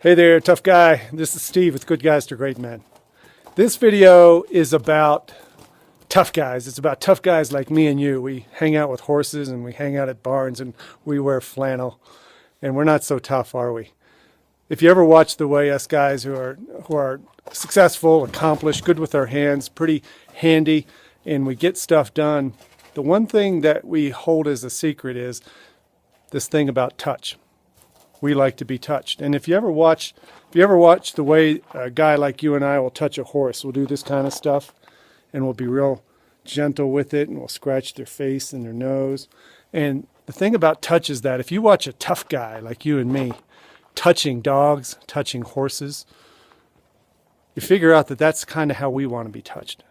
Hey there, tough guy. This is Steve with Good Guys to Great Men. This video is about tough guys. It's about tough guys like me and you. We hang out with horses and we hang out at barns and we wear flannel. And we're not so tough, are we? If you ever watch the way us guys who are successful, accomplished, good with our hands, pretty handy, and we get stuff done, the one thing that we hold as a secret is this thing about touch. We like to be touched. And if you ever watch the way a guy like you and I will touch a horse, we'll do this kind of stuff and we'll be real gentle with it and we'll scratch their face and their nose. And the thing about touch is that if you watch a tough guy like you and me touching dogs, touching horses, you figure out that that's kind of how we want to be touched.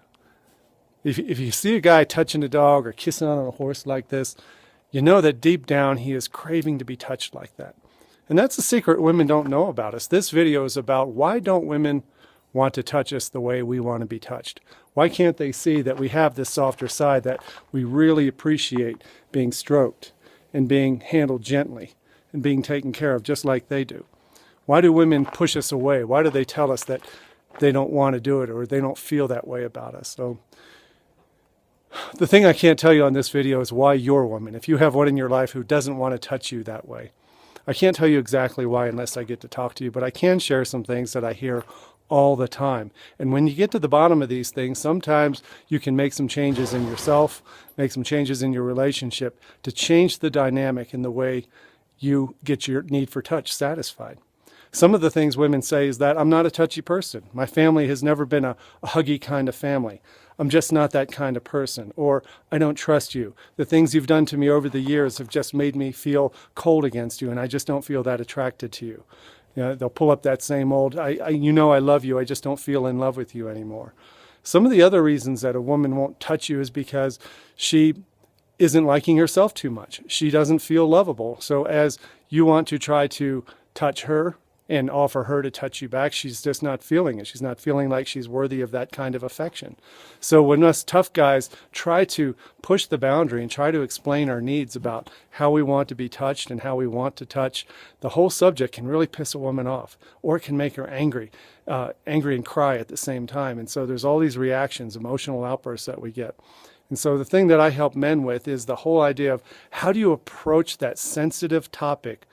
If you see a guy touching a dog or kissing on a horse like this, you know that deep down he is craving to be touched like that. And that's a secret women don't know about us. This video is about why don't women want to touch us the way we want to be touched? Why can't they see that we have this softer side, that we really appreciate being stroked and being handled gently and being taken care of just like they do? Why do women push us away? Why do they tell us that they don't want to do it or they don't feel that way about us? So the thing I can't tell you on this video is why you're a woman. If you have one in your life who doesn't want to touch you that way, I can't tell you exactly why unless I get to talk to you, but I can share some things that I hear all the time. And when you get to the bottom of these things, sometimes you can make some changes in yourself, make some changes in your relationship to change the dynamic in the way you get your need for touch satisfied. Some of the things women say is that I'm not a touchy person. My family has never been a huggy kind of family. I'm just not that kind of person. Or I don't trust you. The things you've done to me over the years have just made me feel cold against you, and I just don't feel that attracted to you. You know, they'll pull up that same old, you know I love you, I just don't feel in love with you anymore. Some of the other reasons that a woman won't touch you is because she isn't liking herself too much. She doesn't feel lovable. So as you want to try to touch her and offer her to touch you back, she's just not feeling it. She's not feeling like she's worthy of that kind of affection. So when us tough guys try to push the boundary and try to explain our needs about how we want to be touched and how we want to touch, the whole subject can really piss a woman off, or it can make her angry and cry at the same time. And so there's all these reactions, emotional outbursts that we get. And so the thing that I help men with is the whole idea of how do you approach that sensitive topic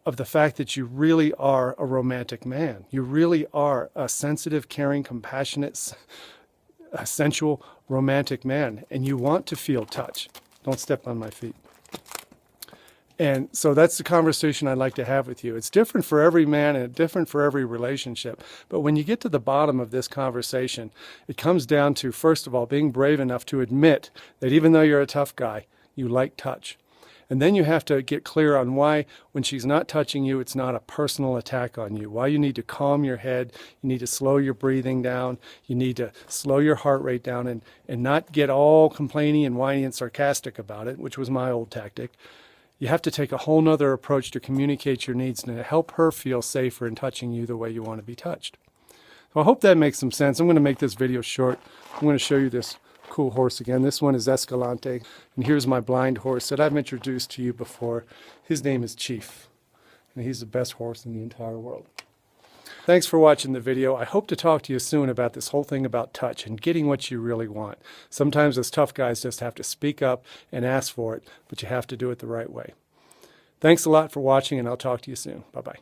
of the fact that you really are a romantic man. You really are a sensitive, caring, compassionate, sensual, romantic man, and you want to feel touch. Don't step on my feet. And so that's the conversation I'd like to have with you. It's different for every man and different for every relationship. But when you get to the bottom of this conversation, it comes down to, first of all, being brave enough to admit that even though you're a tough guy, you like touch. And then you have to get clear on why, when she's not touching you, it's not a personal attack on you. Why you need to calm your head, you need to slow your breathing down, you need to slow your heart rate down and not get all complaining and whiny and sarcastic about it, which was my old tactic. You have to take a whole nother approach to communicate your needs and to help her feel safer in touching you the way you want to be touched. So I hope that makes some sense. I'm going to make this video short. I'm going to show you this cool horse again. This one is Escalante, and here's my blind horse that I've introduced to you before. His name is Chief, and he's the best horse in the entire world. Thanks for watching the video. I hope to talk to you soon about this whole thing about touch and getting what you really want. Sometimes us tough guys just have to speak up and ask for it, but you have to do it the right way. Thanks a lot for watching, and I'll talk to you soon. Bye-bye.